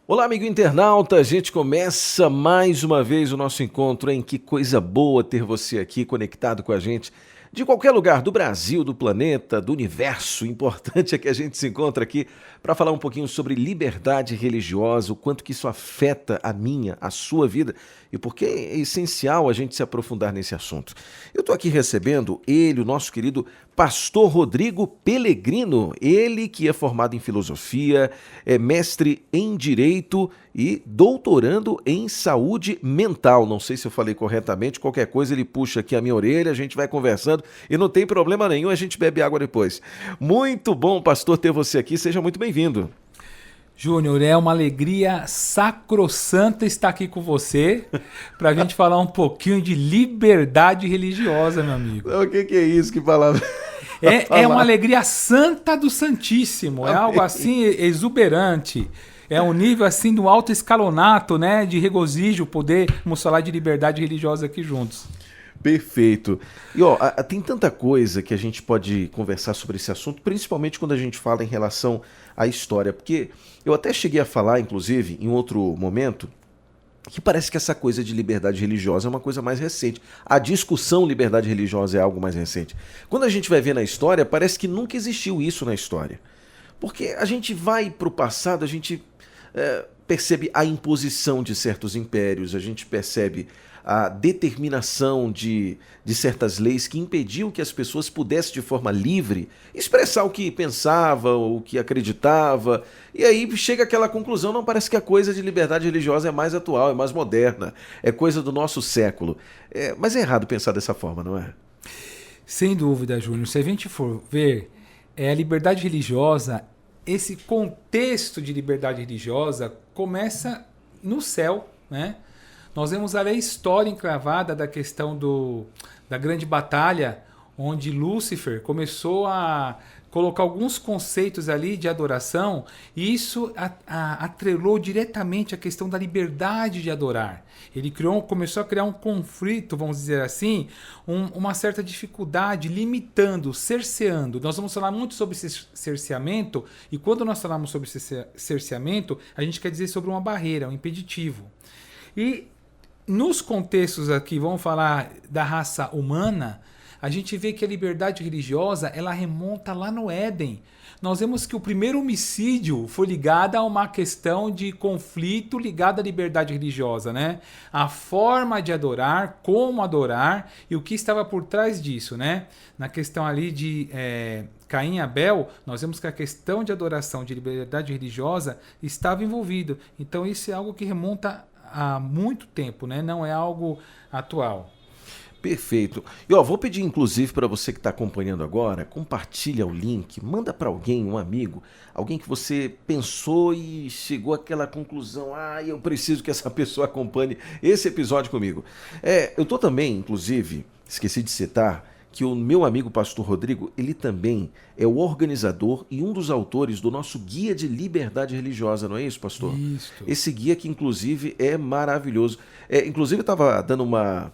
Olá, amigo internauta, a gente começa mais uma vez o nosso encontro, hein? Que coisa boa ter você aqui conectado com a gente de qualquer lugar do Brasil, do planeta, do universo. O importante é que a gente se encontra aqui para falar um pouquinho sobre liberdade religiosa, o quanto que isso afeta a minha, a sua vida e por que é essencial a gente se aprofundar nesse assunto. Eu estou aqui recebendo ele, o nosso querido Pastor Rodrigo Pellegrino, ele que é formado em filosofia, é mestre em direito e doutorando em saúde mental. Não sei se eu falei corretamente, qualquer coisa ele puxa aqui a minha orelha, a gente vai conversando e não tem problema nenhum, a gente bebe água depois. Muito bom, pastor, ter você aqui, seja muito bem-vindo. Júnior, é uma alegria sacrossanta estar aqui com você para a gente falar um pouquinho de liberdade religiosa, meu amigo. O que é isso? Que palavra? É uma alegria santa do Santíssimo, é algo assim exuberante. É um nível assim do alto escalonato, né, de regozijo, podermos falar de liberdade religiosa aqui juntos. Perfeito. E tem tanta coisa que a gente pode conversar sobre esse assunto, principalmente quando a gente fala em relação à história, porque eu até cheguei a falar, inclusive, em outro momento, que parece que essa coisa de liberdade religiosa é uma coisa mais recente. A discussão liberdade religiosa é algo mais recente. Quando a gente vai ver na história, parece que nunca existiu isso na história. Porque a gente vai para o passado, a gente percebe a imposição de certos impérios, a gente percebe a determinação de certas leis que impediam que as pessoas pudessem, de forma livre, expressar o que pensava, o que acreditava. E aí chega aquela conclusão, não, parece que a coisa de liberdade religiosa é mais atual, é mais moderna, é coisa do nosso século. Mas é errado pensar dessa forma, não é? Sem dúvida, Júnior. Se a gente for ver, a liberdade religiosa, esse contexto de liberdade religiosa começa no céu, né? Nós vemos ali a história encravada da questão da grande batalha, onde Lúcifer começou a colocar alguns conceitos ali de adoração, e isso atrelou diretamente a questão da liberdade de adorar. Ele começou a criar um conflito, vamos dizer assim, uma certa dificuldade, limitando, cerceando. Nós vamos falar muito sobre cerceamento, e quando nós falamos sobre cerceamento, a gente quer dizer sobre uma barreira, um impeditivo. E nos contextos aqui, vamos falar da raça humana, a gente vê que a liberdade religiosa, ela remonta lá no Éden. Nós vemos que o primeiro homicídio foi ligado a uma questão de conflito ligado à liberdade religiosa, né? A forma de adorar, como adorar e o que estava por trás disso, né? Na questão ali de Caim e Abel, nós vemos que a questão de adoração, de liberdade religiosa estava envolvido. Então isso é algo que remonta há muito tempo, né? Não é algo atual. Perfeito. E vou pedir inclusive para você que está acompanhando agora, compartilha o link, manda para alguém, um amigo, alguém que você pensou e chegou àquela conclusão, eu preciso que essa pessoa acompanhe esse episódio comigo. Eu estou também, inclusive, esqueci de citar, que o meu amigo Pastor Rodrigo, ele também é o organizador e um dos autores do nosso Guia de Liberdade Religiosa, não é isso, pastor? Isso. Esse guia que, inclusive, é maravilhoso. Inclusive, eu estava dando uma...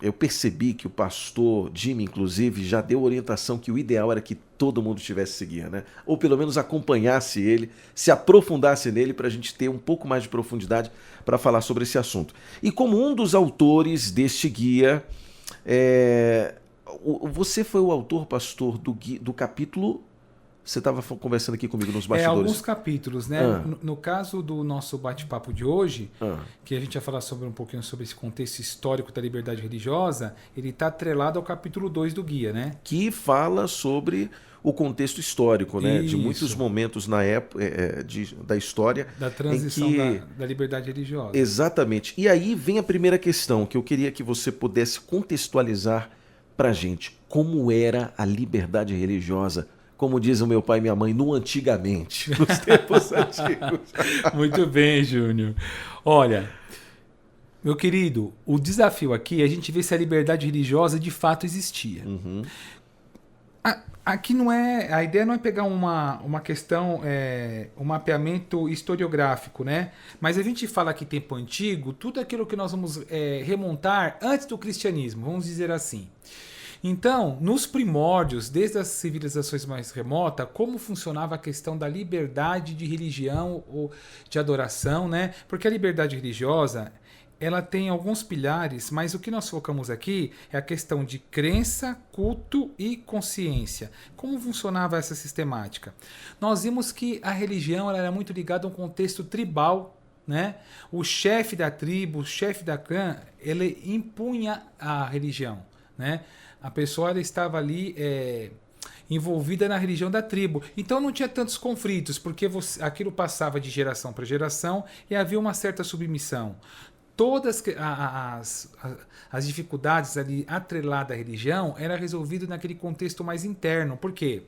eu percebi que o pastor Jimmy, inclusive, já deu orientação que o ideal era que todo mundo tivesse esse guia, né? Ou pelo menos acompanhasse ele, se aprofundasse nele para a gente ter um pouco mais de profundidade para falar sobre esse assunto. E como um dos autores deste guia... Você foi o autor, pastor, do capítulo... Você estava conversando aqui comigo nos bastidores. Alguns capítulos, né? No caso do nosso bate-papo de hoje, que a gente vai falar um pouquinho sobre esse contexto histórico da liberdade religiosa, ele está atrelado ao capítulo 2 do guia, né? Que fala sobre o contexto histórico, né? Isso. De muitos momentos na época da história. Da transição da liberdade religiosa. Exatamente. E aí vem a primeira questão, que eu queria que você pudesse contextualizar para a gente. Como era a liberdade religiosa, como dizem o meu pai e minha mãe, no antigamente, nos tempos antigos. Muito bem, Júnior. Olha, meu querido, o desafio aqui é a gente ver se a liberdade religiosa de fato existia. Uhum. Aqui não é... A ideia não é pegar uma questão, um mapeamento historiográfico, né? Mas a gente fala aqui tempo antigo, tudo aquilo que nós vamos remontar antes do cristianismo, vamos dizer assim. Então, nos primórdios, desde as civilizações mais remotas, como funcionava a questão da liberdade de religião ou de adoração, né? Porque a liberdade religiosa, ela tem alguns pilares, mas o que nós focamos aqui é a questão de crença, culto e consciência. Como funcionava essa sistemática? Nós vimos que a religião ela era muito ligada a um contexto tribal, né? O chefe da tribo, o chefe da clã, ele impunha a religião, né? A pessoa ela estava ali envolvida na religião da tribo. Então não tinha tantos conflitos, porque aquilo passava de geração para geração e havia uma certa submissão. Todas as dificuldades ali atreladas à religião era resolvido naquele contexto mais interno. Por quê?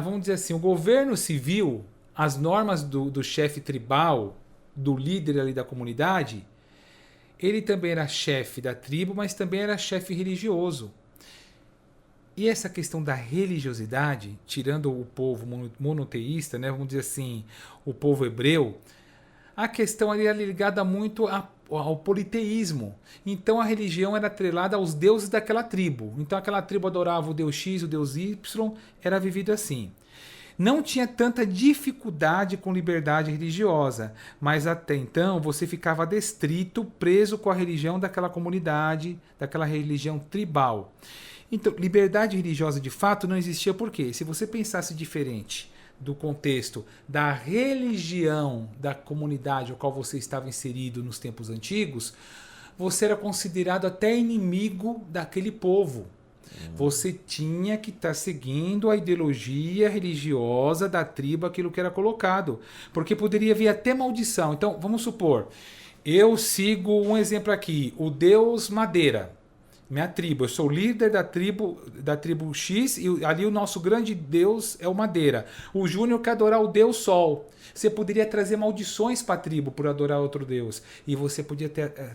Vamos dizer assim, o governo civil, as normas do chefe tribal, do líder ali da comunidade, ele também era chefe da tribo, mas também era chefe religioso. E essa questão da religiosidade, tirando o povo monoteísta, né, vamos dizer assim, o povo hebreu, a questão ali era ligada muito ao politeísmo. Então a religião era atrelada aos deuses daquela tribo. Então aquela tribo adorava o deus X, o deus Y, era vivido assim. Não tinha tanta dificuldade com liberdade religiosa, mas até então você ficava destrito, preso com a religião daquela comunidade, daquela religião tribal. Então, liberdade religiosa de fato não existia por quê? Se você pensasse diferente do contexto da religião da comunidade ao qual você estava inserido nos tempos antigos, você era considerado até inimigo daquele povo. Você tinha que estar seguindo a ideologia religiosa da tribo, aquilo que era colocado. Porque poderia vir até maldição. Então, vamos supor, eu sigo um exemplo aqui, o deus Madeira. Minha tribo, eu sou líder da tribo X e ali o nosso grande deus é o Madeira. O Júnior quer adorar o deus Sol. Você poderia trazer maldições para a tribo por adorar outro deus. E você podia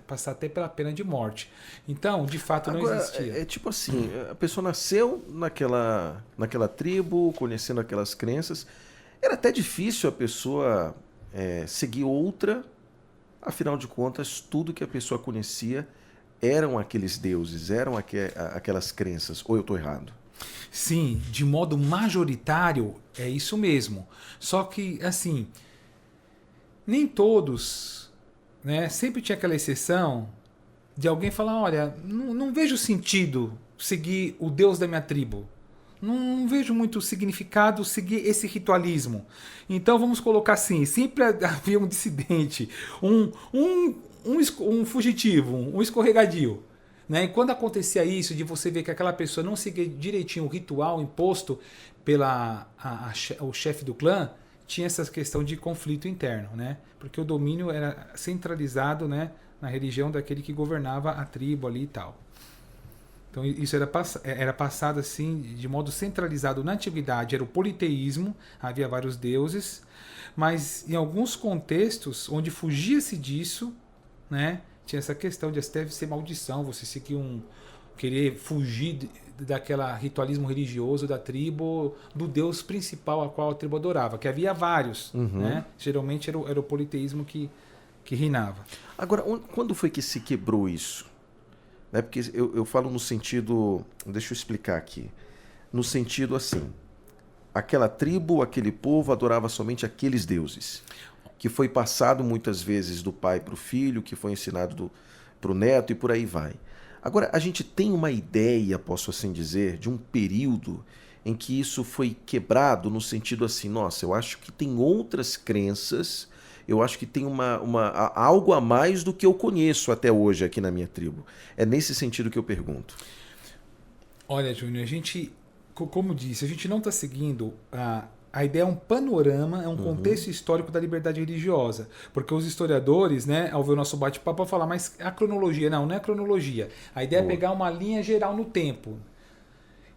passar até pela pena de morte. Então, de fato, agora, não existia. É tipo assim, a pessoa nasceu naquela tribo, conhecendo aquelas crenças. Era até difícil a pessoa seguir outra. Afinal de contas, tudo que a pessoa conhecia eram aqueles deuses, eram aquelas crenças. Ou eu estou errado? Sim, de modo majoritário é isso mesmo. Só que, assim, nem todos, né? Sempre tinha aquela exceção de alguém falar, olha, não vejo sentido seguir o Deus da minha tribo. Não vejo muito significado seguir esse ritualismo. Então vamos colocar assim, sempre havia um dissidente, um fugitivo, um escorregadio. Né? E quando acontecia isso, de você ver que aquela pessoa não seguia direitinho o ritual imposto pela o chefe do clã, tinha essa questão de conflito interno, né? Porque o domínio era centralizado, né, na religião daquele que governava a tribo ali e tal. Então isso era passado assim, de modo centralizado na antiguidade, era o politeísmo, havia vários deuses, mas em alguns contextos onde fugia-se disso, né, tinha essa questão de deve ser maldição, você seguir querer fugir daquela ritualismo religioso da tribo, do deus principal a qual a tribo adorava, que havia vários, né? Geralmente era o politeísmo que reinava. Agora, quando foi que se quebrou isso? Né? Porque eu falo no sentido, deixa eu explicar aqui, no sentido assim, aquela tribo, aquele povo adorava somente aqueles deuses, que foi passado muitas vezes do pai para o filho, que foi ensinado para o neto e por aí vai. Agora, a gente tem uma ideia, posso assim dizer, de um período em que isso foi quebrado no sentido assim, nossa, eu acho que tem outras crenças, eu acho que tem algo a mais do que eu conheço até hoje aqui na minha tribo. É nesse sentido que eu pergunto. Olha, Júnior, a gente, como disse, a gente não está seguindo a ideia é um panorama, é um contexto histórico da liberdade religiosa. Porque os historiadores, né, ao ver o nosso bate-papo, vão falar, mas a cronologia, não é a cronologia. A ideia é pegar uma linha geral no tempo.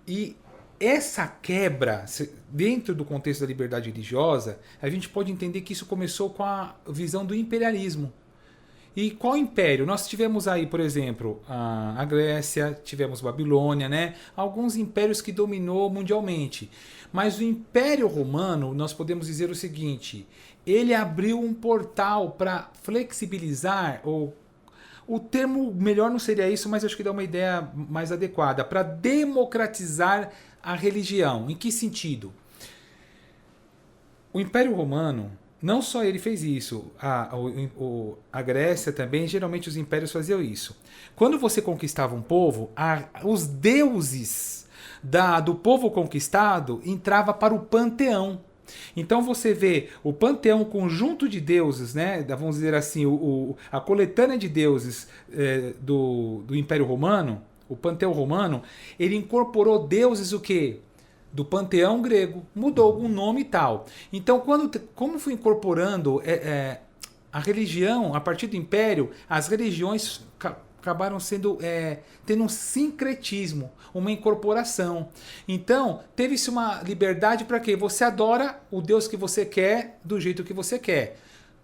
E essa quebra, dentro do contexto da liberdade religiosa, a gente pode entender que isso começou com a visão do imperialismo. E qual império? Nós tivemos aí, por exemplo, a Grécia, tivemos Babilônia, né? Alguns impérios que dominou mundialmente. Mas o Império Romano, nós podemos dizer o seguinte, ele abriu um portal para flexibilizar ou O termo melhor não seria isso, mas acho que dá uma ideia mais adequada. Para democratizar a religião. Em que sentido? O Império Romano, não só ele fez isso, a Grécia também, geralmente os impérios faziam isso. Quando você conquistava um povo, os deuses do povo conquistado entrava para o panteão. Então você vê o panteão, o conjunto de deuses, né? Vamos dizer assim, a coletânea de deuses do Império Romano, o panteão romano, ele incorporou deuses o quê? Do panteão grego, mudou algum nome e tal. Então, como foi incorporando a religião, a partir do Império, as religiões acabaram tendo um sincretismo, uma incorporação. Então, teve-se uma liberdade para quê? Você adora o Deus que você quer, do jeito que você quer.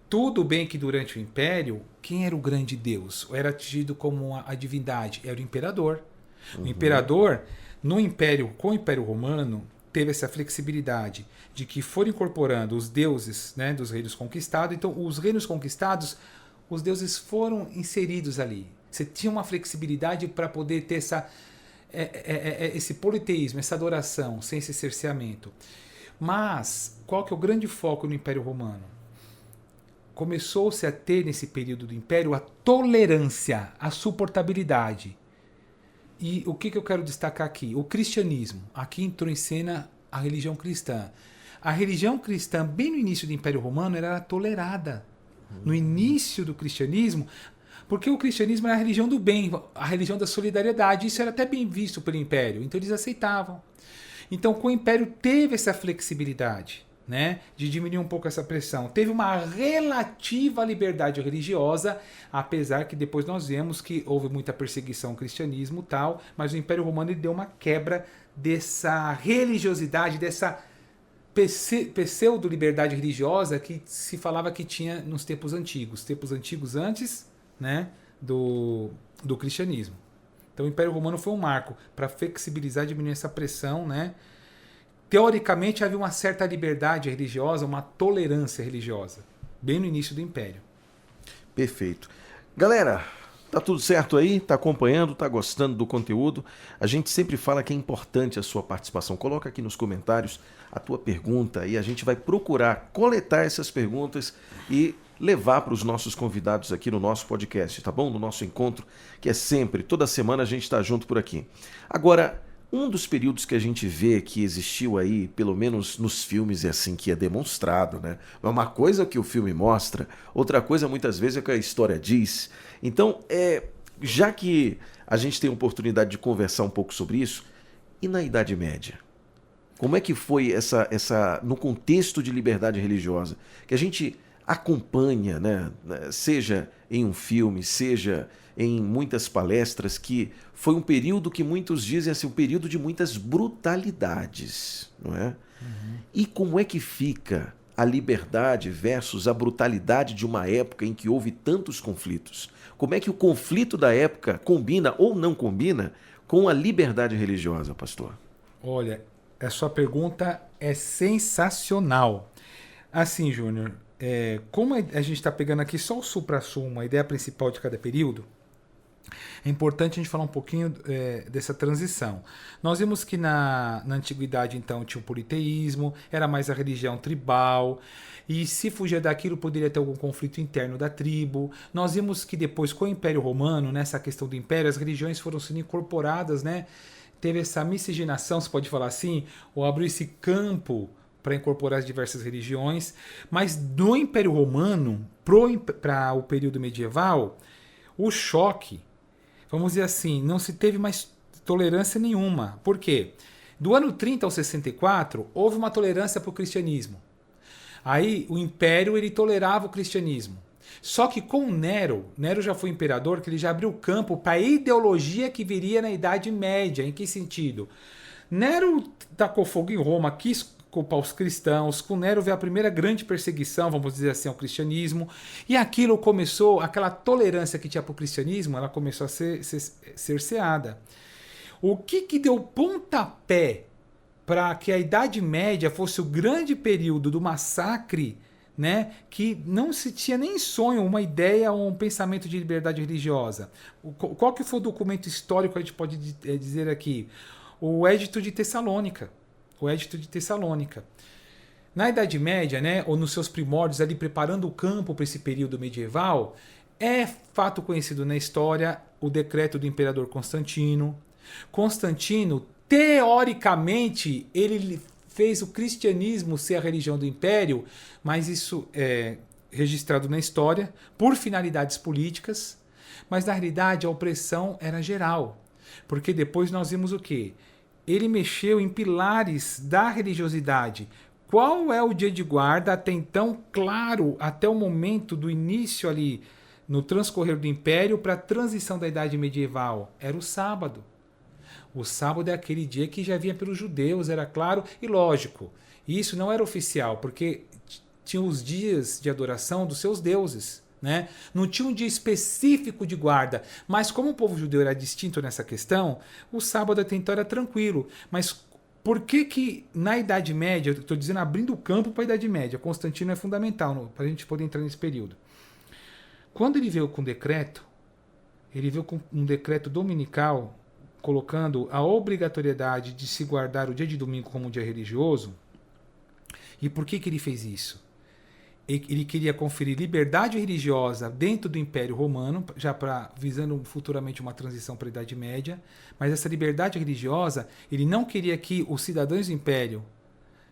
Tudo bem que durante o Império, quem era o grande Deus? Era tido como a divindade? Era o imperador. O imperador, no Império, com o Império Romano, teve essa flexibilidade de que foram incorporando os deuses, né, dos reinos conquistados. Então, os reinos conquistados, os deuses foram inseridos ali. Você tinha uma flexibilidade para poder ter esse politeísmo, essa adoração, sem esse cerceamento. Mas, qual que é o grande foco no Império Romano? Começou-se a ter, nesse período do Império, a tolerância, a suportabilidade. E o que eu quero destacar aqui? O cristianismo. Aqui entrou em cena a religião cristã. A religião cristã, bem no início do Império Romano, era tolerada. No início do cristianismo, porque o cristianismo era a religião do bem, a religião da solidariedade. Isso era até bem visto pelo Império. Então eles aceitavam. Então com o Império teve essa flexibilidade, né, de diminuir um pouco essa pressão. Teve uma relativa liberdade religiosa, apesar que depois nós vemos que houve muita perseguição ao cristianismo e tal, mas o Império Romano ele deu uma quebra dessa religiosidade, dessa pseudo-liberdade religiosa que se falava que tinha nos tempos antigos antes, né, do cristianismo. Então o Império Romano foi um marco para flexibilizar e diminuir essa pressão, né? Teoricamente havia uma certa liberdade religiosa, uma tolerância religiosa, bem no início do Império. Perfeito. Galera, tá tudo certo aí? Tá acompanhando? Tá gostando do conteúdo? A gente sempre fala que é importante a sua participação. Coloca aqui nos comentários a tua pergunta e a gente vai procurar coletar essas perguntas e levar para os nossos convidados aqui no nosso podcast, tá bom? No nosso encontro, que é sempre, toda semana a gente está junto por aqui. Agora, um dos períodos que a gente vê que existiu aí, pelo menos nos filmes, é assim que é demonstrado, né? Uma coisa é o que o filme mostra, outra coisa muitas vezes é o que a história diz. Então, já que a gente tem a oportunidade de conversar um pouco sobre isso, e na Idade Média? Como é que foi no contexto de liberdade religiosa? Que a gente acompanha, né? Seja em um filme, seja em muitas palestras, que foi um período que muitos dizem assim, um período de muitas brutalidades, não é? Uhum. E como é que fica a liberdade versus a brutalidade de uma época em que houve tantos conflitos? Como é que o conflito da época combina ou não combina com a liberdade religiosa, pastor? Olha, a sua pergunta é sensacional. Assim, Júnior, como a gente está pegando aqui só o supra-sumo, a ideia principal de cada período, é importante a gente falar um pouquinho dessa transição. Nós vimos que na antiguidade, então, tinha o politeísmo, era mais a religião tribal, e se fugir daquilo poderia ter algum conflito interno da tribo. Nós vimos que depois, com o Império Romano, nessa questão do Império, as religiões foram sendo incorporadas, né? Teve essa miscigenação, se pode falar assim, ou abriu esse campo para incorporar as diversas religiões. Mas do Império Romano para o período medieval, o choque, vamos dizer assim, não se teve mais tolerância nenhuma. Por quê? Do ano 30 ao 64, houve uma tolerância para o cristianismo. Aí o Império ele tolerava o cristianismo. Só que com Nero já foi imperador, que ele já abriu campo para a ideologia que viria na Idade Média. Em que sentido? Nero tacou fogo em Roma, quis culpar os cristãos. Com Nero veio a primeira grande perseguição, vamos dizer assim, ao cristianismo. E aquilo começou, aquela tolerância que tinha para o cristianismo, ela começou a ser cerceada. O que deu pontapé para que a Idade Média fosse o grande período do massacre né, que não se tinha nem sonho, uma ideia ou um pensamento de liberdade religiosa. Qual que foi o documento histórico que a gente pode dizer aqui? O Edito de Tessalônica. O Edito de Tessalônica. Na Idade Média, né, ou nos seus primórdios, ali preparando o campo para esse período medieval, é fato conhecido na história o decreto do imperador Constantino. Constantino, teoricamente, ele fez o cristianismo ser a religião do império, mas isso é registrado na história por finalidades políticas, mas na realidade a opressão era geral, porque depois nós vimos o quê? Ele mexeu em pilares da religiosidade. Qual é o dia de guarda até então, claro, até o momento do início ali no transcorrer do império para a transição da idade medieval? Era o sábado. O sábado é aquele dia que já vinha pelos judeus, era claro, e lógico, isso não era oficial, porque tinha os dias de adoração dos seus deuses, né? Não tinha um dia específico de guarda, mas como o povo judeu era distinto nessa questão, o sábado até então era tranquilo. Mas por que na Idade Média, eu estou dizendo abrindo o campo para a Idade Média, Constantino é fundamental para a gente poder entrar nesse período. Quando ele veio com um decreto dominical, colocando a obrigatoriedade de se guardar o dia de domingo como um dia religioso. E por que ele fez isso? Ele queria conferir liberdade religiosa dentro do Império Romano, já visando futuramente uma transição para a Idade Média, mas essa liberdade religiosa, ele não queria que os cidadãos do Império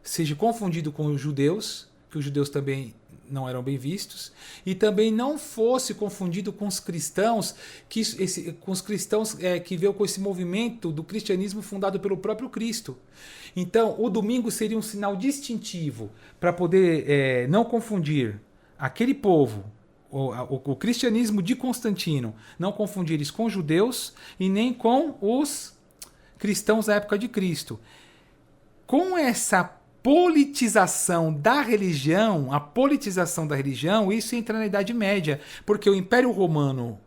sejam confundidos com os judeus, que os judeus também não eram bem vistos, e também não fosse confundido com os cristãos, que veio com esse movimento do cristianismo fundado pelo próprio Cristo. Então, o domingo seria um sinal distintivo para poder não confundir aquele povo, o cristianismo de Constantino, não confundir isso com os judeus e nem com os cristãos da época de Cristo. Com essa politização da religião, isso entra na Idade Média, porque o Império Romano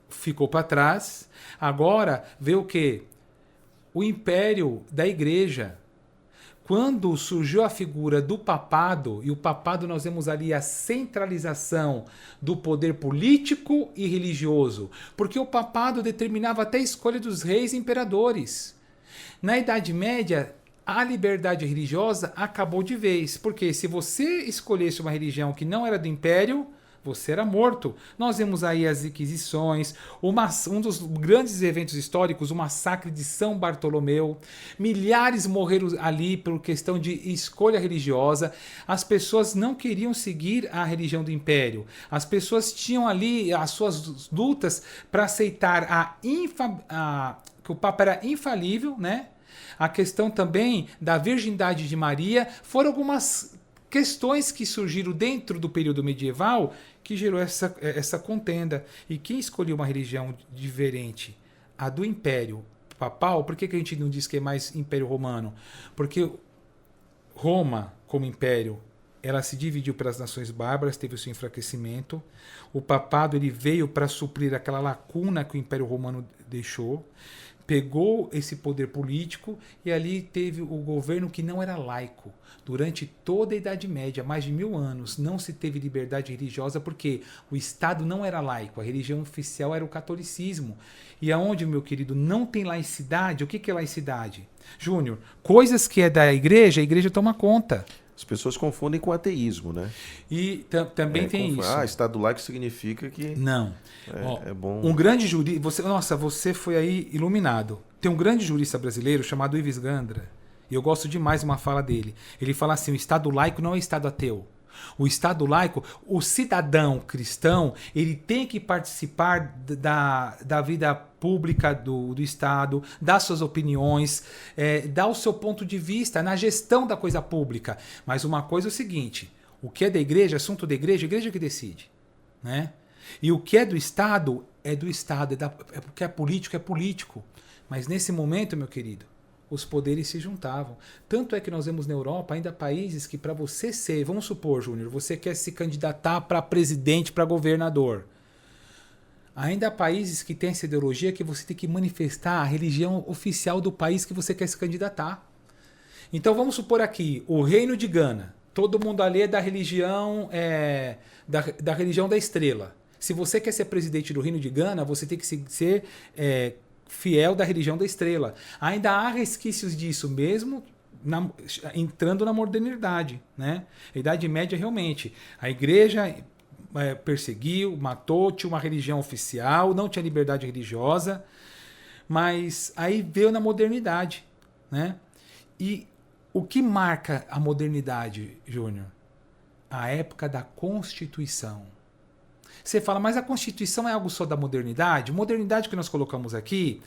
ficou para trás, agora veio o quê? O Império da Igreja. Quando surgiu a figura do papado, e o papado nós vemos ali a centralização do poder político e religioso, porque o papado determinava até a escolha dos reis e imperadores. Na Idade Média, a liberdade religiosa acabou de vez, porque se você escolhesse uma religião que não era do império, você era morto. Nós vemos aí as Inquisições, um dos grandes eventos históricos, o massacre de São Bartolomeu. Milhares morreram ali por questão de escolha religiosa. As pessoas não queriam seguir a religião do império. As pessoas tinham ali as suas lutas para aceitar que o Papa era infalível, né? A questão também da virgindade de Maria, foram algumas questões que surgiram dentro do período medieval que gerou essa contenda. E quem escolheu uma religião diferente, a do Império Papal, por que a gente não diz que é mais Império Romano? Porque Roma, como império, ela se dividiu pelas nações bárbaras, teve o seu enfraquecimento. O papado ele veio para suprir aquela lacuna que o Império Romano deixou. Pegou esse poder político e ali teve o governo que não era laico. Durante toda a Idade Média, mais de 1000 anos, não se teve liberdade religiosa porque o Estado não era laico, a religião oficial era o catolicismo. E aonde, meu querido, não tem laicidade, o que é laicidade? Júnior, coisas que é da igreja, a igreja toma conta. As pessoas confundem com ateísmo, né? E também tem isso. Estado laico significa que... Não. É bom... Um grande jurista... Você foi aí iluminado. Tem um grande jurista brasileiro chamado Ives Gandra. E eu gosto demais de uma fala dele. Ele fala assim, o Estado laico não é Estado ateu. O Estado laico, o cidadão cristão, ele tem que participar da vida pública do Estado, dar suas opiniões, dar o seu ponto de vista na gestão da coisa pública. Mas uma coisa é o seguinte, o que é da igreja, assunto da igreja, a igreja que decide. Né? E o que é do Estado, é do Estado. É porque é político. Mas nesse momento, meu querido, os poderes se juntavam. Tanto é que nós vemos na Europa ainda países que para você ser, vamos supor, Júnior, você quer se candidatar para presidente, para governador. Ainda há países que têm essa ideologia que você tem que manifestar a religião oficial do país que você quer se candidatar. Então vamos supor aqui, o Reino de Gana. todo mundo ali é da religião, da religião da estrela. Se você quer ser presidente do Reino de Gana, você tem que ser fiel da religião da estrela. Ainda há resquícios disso mesmo entrando na modernidade, né? A Idade Média, realmente, a igreja perseguiu, matou, tinha uma religião oficial, não tinha liberdade religiosa, mas aí veio na modernidade, né? E o que marca a modernidade, Júnior? A época da Constituição. Você fala, mas a Constituição é algo só da modernidade? Modernidade que nós colocamos aqui,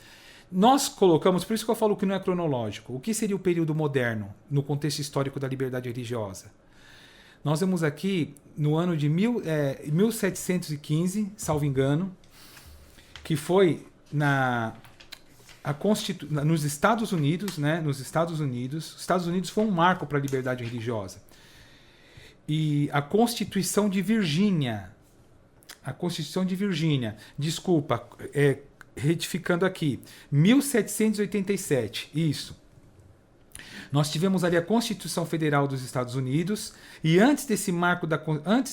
nós colocamos, por isso que eu falo que não é cronológico. O que seria o período moderno no contexto histórico da liberdade religiosa? Nós vemos aqui no ano de 1715, salvo engano, que foi nos Estados Unidos, né? Nos Estados Unidos. Os Estados Unidos foi um marco para a liberdade religiosa. E a Constituição de Virgínia. Desculpa, retificando aqui. 1787, isso. Nós tivemos ali a Constituição Federal dos Estados Unidos, e antes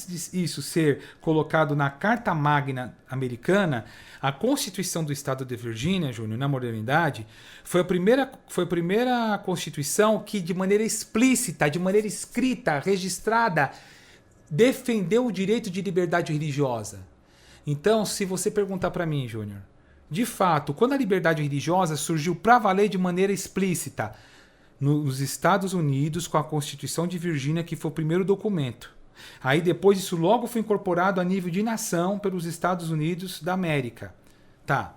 disso ser colocado na Carta Magna Americana, a Constituição do Estado de Virgínia, Júnior, na modernidade, foi a primeira Constituição que, de maneira explícita, de maneira escrita, registrada, defendeu o direito de liberdade religiosa. Então, se você perguntar para mim, Júnior, de fato, quando a liberdade religiosa surgiu para valer de maneira explícita, nos Estados Unidos, com a Constituição de Virgínia, que foi o primeiro documento. Aí depois isso logo foi incorporado a nível de nação pelos Estados Unidos da América. Tá.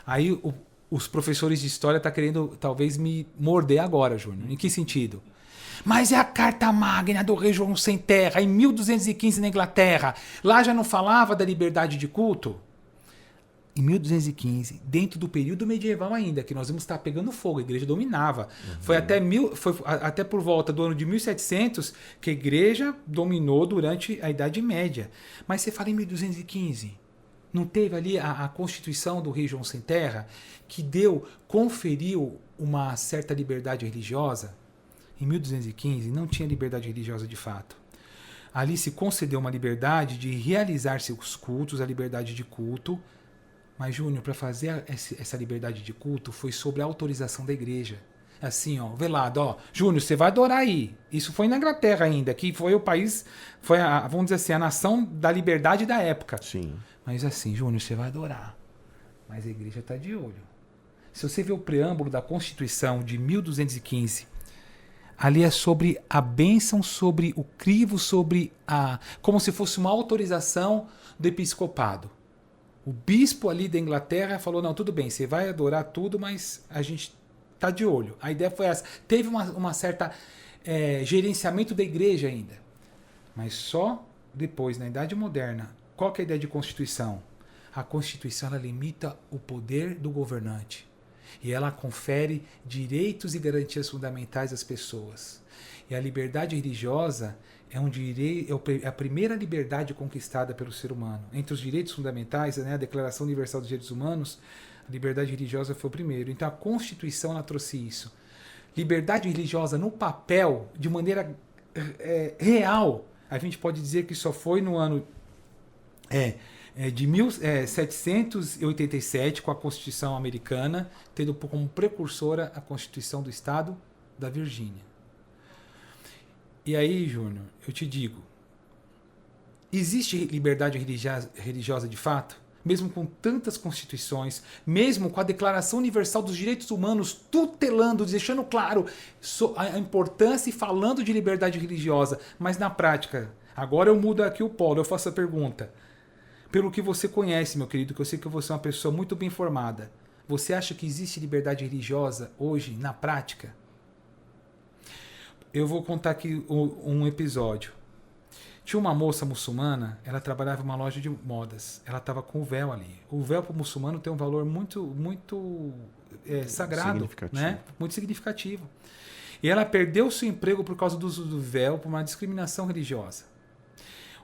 Aí os professores de história estão querendo talvez me morder agora, Júnior. Em que sentido? Mas é a Carta Magna do Rei João Sem Terra, em 1215 na Inglaterra. Lá já não falava da liberdade de culto? Em 1215, dentro do período medieval ainda, que nós vamos estar pegando fogo, a igreja dominava. Uhum. Foi até por volta do ano de 1700 que a igreja dominou durante a Idade Média. Mas você fala em 1215, não teve ali a Constituição do Rei João Sem Terra, que conferiu uma certa liberdade religiosa? Em 1215 não tinha liberdade religiosa de fato. Ali se concedeu uma liberdade de realizar seus cultos, a liberdade de culto. Mas, Júnior, para fazer essa liberdade de culto foi sobre a autorização da igreja. Assim, ó, velado, ó, Júnior, você vai adorar aí. Isso foi na Inglaterra ainda, que foi o país, vamos dizer assim, a nação da liberdade da época. Sim. Mas assim, Júnior, você vai adorar. Mas a igreja está de olho. Se você ver o preâmbulo da Constituição de 1215, ali é sobre a bênção, sobre o crivo, como se fosse uma autorização do episcopado. O bispo ali da Inglaterra falou, não, tudo bem, você vai adorar tudo, mas a gente tá de olho. A ideia foi essa. Teve uma certa gerenciamento da igreja ainda. Mas só depois, na Idade Moderna, qual que é a ideia de Constituição? A Constituição ela limita o poder do governante. E ela confere direitos e garantias fundamentais às pessoas. E a liberdade religiosa é a primeira liberdade conquistada pelo ser humano. Entre os direitos fundamentais, né, a Declaração Universal dos Direitos Humanos, a liberdade religiosa foi o primeiro. Então a Constituição ela trouxe isso. Liberdade religiosa no papel, de maneira real, a gente pode dizer que só foi no ano de 1787, com a Constituição Americana, tendo como precursora a Constituição do Estado da Virgínia. E aí, Júnior, eu te digo, existe liberdade religiosa de fato? Mesmo com tantas constituições, mesmo com a Declaração Universal dos Direitos Humanos tutelando, deixando claro a importância e falando de liberdade religiosa, mas na prática, agora eu mudo aqui o polo, eu faço a pergunta. Pelo que você conhece, meu querido, que eu sei que você é uma pessoa muito bem informada, você acha que existe liberdade religiosa hoje, na prática? Eu vou contar aqui um episódio. Tinha uma moça muçulmana, ela trabalhava em uma loja de modas. Ela estava com o véu ali. O véu para o muçulmano tem um valor muito sagrado, né? Muito significativo. E ela perdeu seu emprego por causa do uso do véu, por uma discriminação religiosa.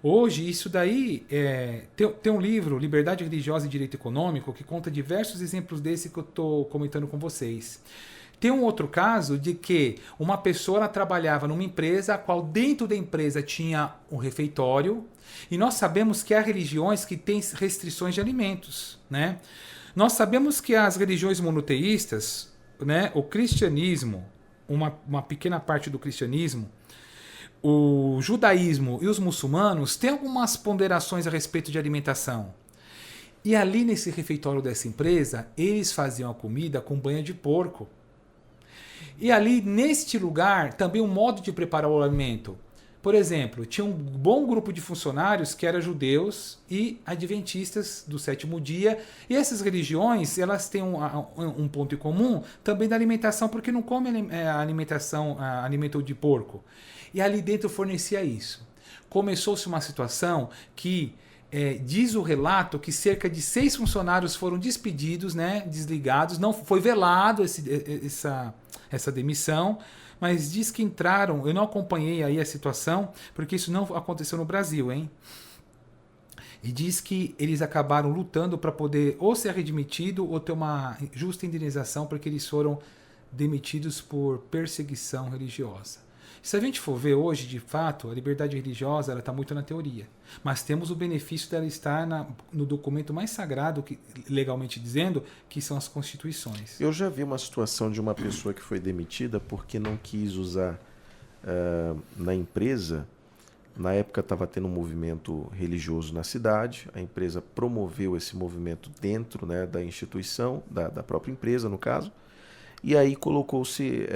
Hoje, isso daí... tem um livro, Liberdade Religiosa e Direito Econômico, que conta diversos exemplos desse que eu estou comentando com vocês. Tem um outro caso de que uma pessoa ela trabalhava numa empresa, a qual dentro da empresa tinha um refeitório, e nós sabemos que há religiões que têm restrições de alimentos, né? Nós sabemos que as religiões monoteístas, né, o cristianismo, uma pequena parte do cristianismo, o judaísmo e os muçulmanos têm algumas ponderações a respeito de alimentação. E ali nesse refeitório dessa empresa, eles faziam a comida com banha de porco. E ali neste lugar, também um modo de preparar o alimento. Por exemplo, tinha um bom grupo de funcionários que eram judeus e adventistas do sétimo dia. E essas religiões, elas têm um ponto em comum também da alimentação, porque não comem alimento de porco. E ali dentro fornecia isso. Começou-se uma situação que, diz o relato, que cerca de 6 funcionários foram despedidos, né, desligados. Não foi velado essa demissão, mas diz que entraram, eu não acompanhei aí a situação, porque isso não aconteceu no Brasil, hein? E diz que eles acabaram lutando para poder ou ser redmitido ou ter uma justa indenização, porque eles foram demitidos por perseguição religiosa. Se a gente for ver hoje, de fato, a liberdade religiosa está muito na teoria. Mas temos o benefício dela estar no documento mais sagrado, legalmente dizendo, que são as constituições. Eu já vi uma situação de uma pessoa que foi demitida porque não quis usar na empresa. Na época estava tendo um movimento religioso na cidade. A empresa promoveu esse movimento dentro, né, da instituição, da própria empresa, no caso. E aí colocou-se...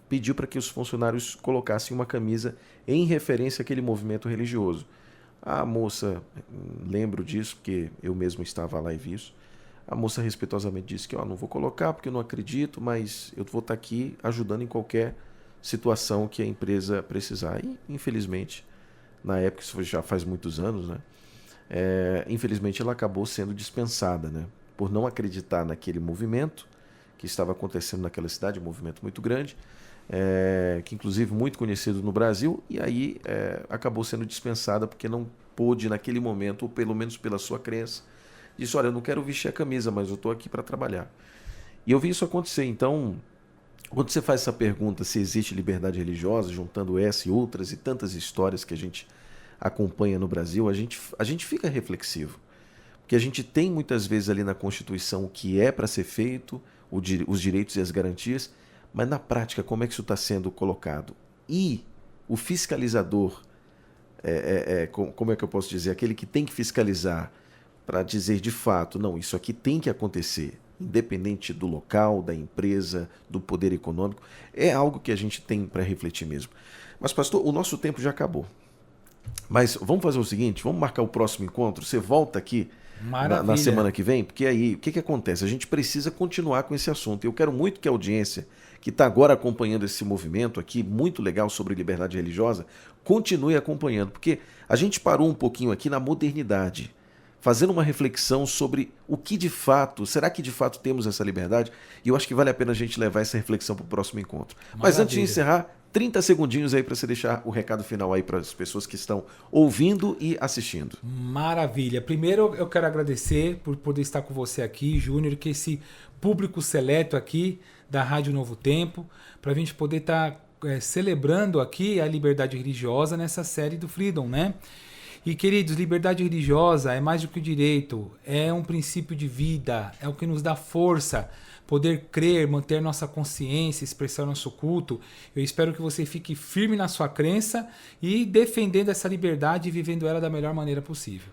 pediu para que os funcionários colocassem uma camisa em referência àquele movimento religioso. A moça, lembro disso, porque eu mesmo estava lá e vi isso, a moça respeitosamente disse que não vou colocar porque eu não acredito, mas eu vou estar aqui ajudando em qualquer situação que a empresa precisar. E, infelizmente, na época, isso já faz muitos anos, né? Infelizmente ela acabou sendo dispensada, né? Por não acreditar naquele movimento que estava acontecendo naquela cidade, um movimento muito grande, que inclusive muito conhecido no Brasil, e aí acabou sendo dispensada porque não pôde naquele momento, ou pelo menos pela sua crença, disse, olha, eu não quero vestir a camisa, mas eu estou aqui para trabalhar. E eu vi isso acontecer. Então, quando você faz essa pergunta se existe liberdade religiosa, juntando essa e outras e tantas histórias que a gente acompanha no Brasil, a gente fica reflexivo, porque a gente tem muitas vezes ali na Constituição o que é para ser feito, os direitos e as garantias, mas na prática, como é que isso está sendo colocado? E o fiscalizador, como é que eu posso dizer? Aquele que tem que fiscalizar para dizer de fato, não, isso aqui tem que acontecer, independente do local, da empresa, do poder econômico, é algo que a gente tem para refletir mesmo. Mas, pastor, o nosso tempo já acabou. Mas vamos fazer o seguinte, vamos marcar o próximo encontro, você volta aqui na semana que vem, porque aí o que acontece? A gente precisa continuar com esse assunto. Eu quero muito que a audiência que está agora acompanhando esse movimento aqui, muito legal sobre liberdade religiosa, continue acompanhando, porque a gente parou um pouquinho aqui na modernidade, fazendo uma reflexão sobre o que de fato, será que de fato temos essa liberdade? E eu acho que vale a pena a gente levar essa reflexão para o próximo encontro. Maravilha. Mas antes de encerrar, 30 segundinhos aí para você deixar o recado final aí para as pessoas que estão ouvindo e assistindo. Maravilha. Primeiro eu quero agradecer por poder estar com você aqui, Júnior, que esse público seleto aqui da Rádio Novo Tempo, para a gente poder estar celebrando aqui a liberdade religiosa nessa série do Freedom, né? E, queridos, liberdade religiosa é mais do que o direito, é um princípio de vida, é o que nos dá força, poder crer, manter nossa consciência, expressar nosso culto. Eu espero que você fique firme na sua crença e defendendo essa liberdade e vivendo ela da melhor maneira possível.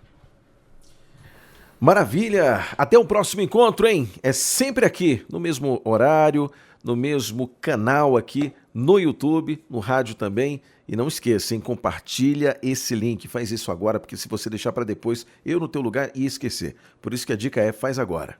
Maravilha! Até o próximo encontro, hein? É sempre aqui, no mesmo horário, no mesmo canal aqui, no YouTube, no rádio também. E não esqueça, hein? Compartilha esse link, faz isso agora, porque se você deixar para depois, eu no teu lugar ia esquecer. Por isso que a dica faz agora.